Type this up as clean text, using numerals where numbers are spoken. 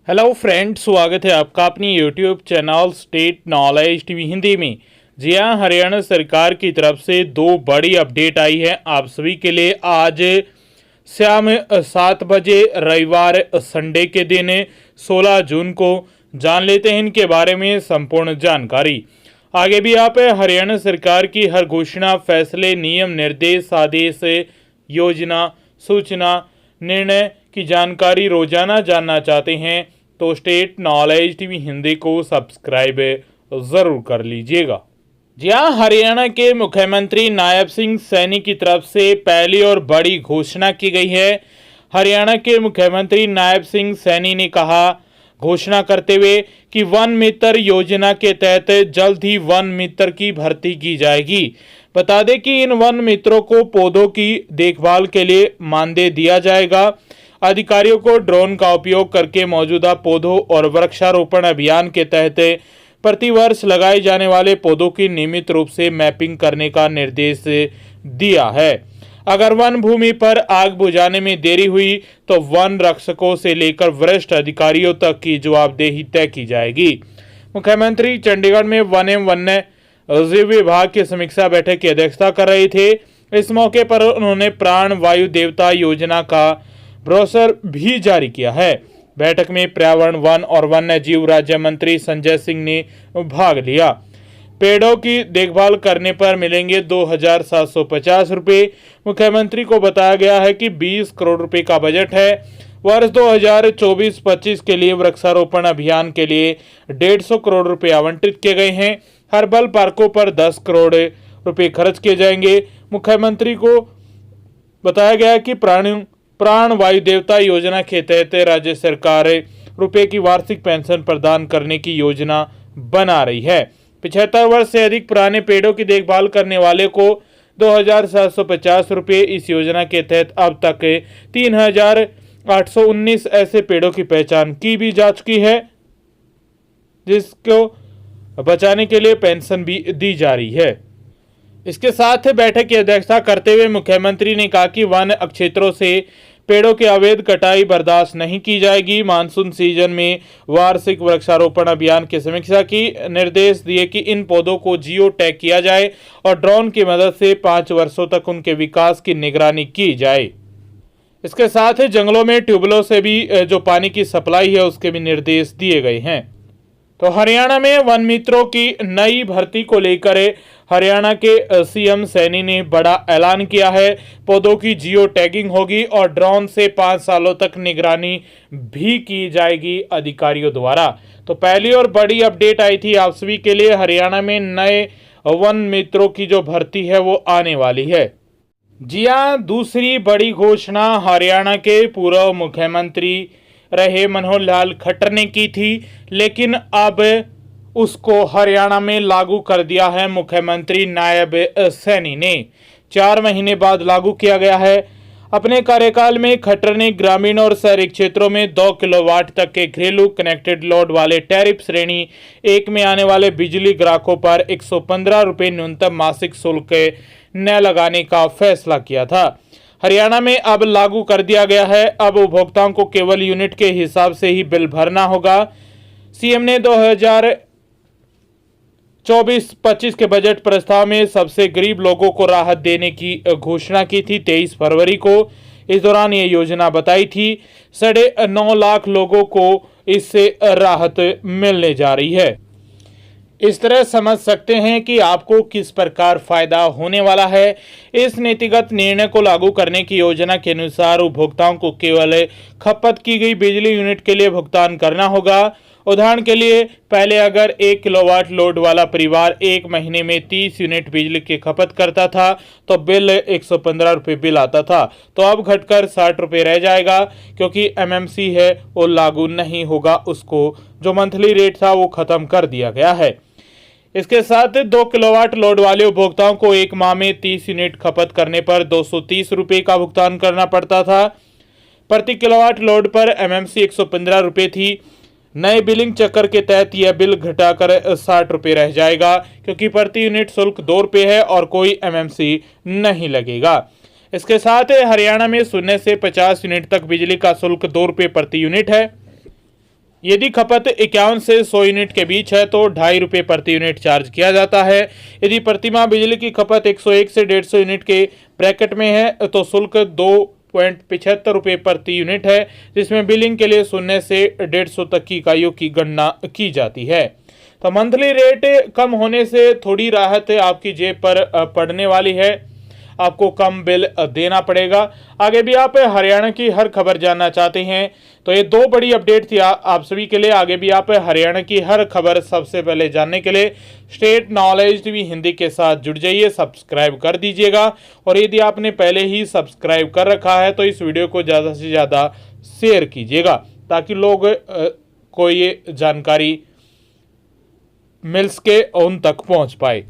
Hello friends, स्वागत है आपका अपनी YouTube channel state knowledge TV Hindi में। जी हाँ, हरियाणा सरकार की तरफ से दो बड़ी अपडेट आई है आप सभी के लिए। आज शाम 7 बजे रविवार संडे के दिन 16 जून को जान लेते हैं इनके बारे में संपूर्ण जानकारी। आगे भी आप हरियाणा सरकार की हर घोषणा, फैसले, नियम, निर्देश, आदेश, योजना, सूचना, निर्णय की जानकारी रोजाना जानना चाहते हैं तो स्टेट नॉलेज टीवी हिंदी को सब्सक्राइब जरूर कर लीजिएगा। जी हाँ, हरियाणा के मुख्यमंत्री नायब सिंह सैनी की तरफ से पहली और बड़ी घोषणा की गई है। हरियाणा के मुख्यमंत्री नायब सिंह सैनी ने घोषणा करते हुए कि वन मित्र योजना के तहत जल्द ही वन मित्र की भर्ती की जाएगी। बता दें कि इन वन मित्रों को पौधों की देखभाल के लिए मानदेय दिया जाएगा। अधिकारियों को ड्रोन का उपयोग करके मौजूदा पौधों और वृक्षारोपण अभियान के तहत प्रतिवर्ष लगाए जाने वाले पौधों की नियमित रूप से मैपिंग करने का निर्देश दिया है। अगर वन भूमि पर आग बुझाने में देरी हुई तो वन रक्षकों से लेकर वरिष्ठ अधिकारियों तक की जवाबदेही तय की जाएगी। मुख्यमंत्री चंडीगढ़ में वन एवं वन्य जीव विभाग की समीक्षा बैठक की अध्यक्षता कर रहे थे। इस मौके पर उन्होंने प्राण वायु देवता योजना का ब्रोशर भी जारी किया है। बैठक में पर्यावरण, वन और वन्य जीव राज्य मंत्री संजय सिंह ने भाग लिया। पेड़ों की देखभाल करने पर मिलेंगे 2,750 रुपये। मुख्यमंत्री को बताया गया है कि 20 करोड़ रुपए का बजट है। वर्ष 2024-25 के लिए वृक्षारोपण अभियान के लिए 150 करोड़ रुपए आवंटित किए गए हैं। हर्बल पार्कों पर 10 करोड़ रुपए खर्च किए जाएंगे। मुख्यमंत्री को बताया गया कि प्राण वायु देवता योजना के तहत राज्य सरकार रुपए की वार्षिक पेंशन प्रदान करने की योजना बना रही है। 75 वर्ष से अधिक पुराने पेड़ों की देखभाल करने वाले को 2,750 रुपये। इस योजना के तहत अब तक 3,819 ऐसे पेड़ों की पहचान की भी जा चुकी है, जिसको बचाने के लिए पेंशन भी दी जा रही है। इसके साथ बैठक की अध्यक्षता करते हुए मुख्यमंत्री ने कहा कि वन क्षेत्रों से पेड़ों की अवैध कटाई बर्दाश्त नहीं की जाएगी। मानसून सीजन में वार्षिक वृक्षारोपण अभियान की समीक्षा की निर्देश दिए कि इन पौधों को जियो टैग किया जाए और ड्रोन की मदद से 5 वर्षों तक उनके विकास की निगरानी की जाए। इसके साथ ही जंगलों में ट्यूबवेलों से भी जो पानी की सप्लाई है उसके भी निर्देश दिए गए हैं। तो हरियाणा में वन मित्रों की नई भर्ती को लेकर हरियाणा के सीएम सैनी ने बड़ा ऐलान किया है। पौधों की जियो टैगिंग होगी और ड्रोन से 5 सालों तक निगरानी भी की जाएगी अधिकारियों द्वारा। तो पहली और बड़ी अपडेट आई थी आप सभी के लिए। हरियाणा में नए वन मित्रों की जो भर्ती है वो आने वाली है। जी हाँ, दूसरी बड़ी घोषणा हरियाणा के पूर्व मुख्यमंत्री रहे मनोहर लाल खट्टर ने की थी, लेकिन अब उसको हरियाणा में लागू कर दिया है मुख्यमंत्री नायब सैनी ने। 4 महीने बाद लागू किया गया है। अपने कार्यकाल में खट्टर ने ग्रामीण और शहरी क्षेत्रों में 2 किलोवाट तक के घरेलू कनेक्टेड लोड वाले टैरिफ श्रेणी 1 में आने वाले बिजली ग्राहकों पर 115 रुपये न्यूनतम मासिक शुल्क न लगाने का फैसला किया था। हरियाणा में अब लागू कर दिया गया है। अब उपभोक्ताओं को केवल यूनिट के हिसाब से ही बिल भरना होगा। सीएम ने 2024-25 के बजट प्रस्ताव में सबसे गरीब लोगों को राहत देने की घोषणा की थी 23 फरवरी को। इस दौरान ये योजना बताई थी 9.5 लाख लोगों को इससे राहत मिलने जा रही है। इस तरह समझ सकते हैं कि आपको किस प्रकार फायदा होने वाला है। इस नीतिगत निर्णय को लागू करने की योजना के अनुसार उपभोक्ताओं को केवल खपत की गई बिजली यूनिट के लिए भुगतान करना होगा। उदाहरण के लिए पहले अगर 1 किलोवाट लोड वाला परिवार 1 महीने में 30 यूनिट बिजली की खपत करता था तो बिल 115 रुपये बिल आता था, तो अब घटकर 60 रुपये रह जाएगा, क्योंकि एमएमसी है वो लागू नहीं होगा। उसको जो मंथली रेट था वो खत्म कर दिया गया है। इसके साथ 2 किलोवाट लोड वाले उपभोक्ताओं को 1 माह में 30 यूनिट खपत करने पर 230 रुपये का भुगतान करना पड़ता था। प्रति किलोवाट लोड पर एमएमसी 115 रुपये थी। नए बिलिंग चक्र के तहत यह बिल घटाकर 60 रुपये रह जाएगा, क्योंकि प्रति यूनिट शुल्क 2 रुपये है और कोई एमएमसी नहीं लगेगा। इसके साथ हरियाणा में 0 से 50 यूनिट तक बिजली का शुल्क 2 रुपये प्रति यूनिट है। यदि खपत 51 से 100 यूनिट के बीच है तो ₹2.5 प्रति यूनिट चार्ज किया जाता है। यदि प्रतिमाह बिजली की खपत 101 से 150 यूनिट के ब्रैकेट में है तो शुल्क ₹2.75 प्रति यूनिट है, जिसमें बिलिंग के लिए 0 से 150 तक की इकाइयों की गणना की जाती है। तो मंथली रेट कम होने से थोड़ी राहत आपकी जेब पर पड़ने वाली है, आपको कम बिल देना पड़ेगा। आगे भी आप हरियाणा की हर खबर जानना चाहते हैं तो ये दो बड़ी अपडेट थी आप सभी के लिए। आगे भी आप हरियाणा की हर खबर सबसे पहले जानने के लिए स्टेट नॉलेज टीवी हिंदी के साथ जुड़ जाइए, सब्सक्राइब कर दीजिएगा। और यदि आपने पहले ही सब्सक्राइब कर रखा है तो इस वीडियो को ज़्यादा से ज़्यादा शेयर कीजिएगा ताकि लोग को ये जानकारी मिल सके उन तक पहुँच पाए।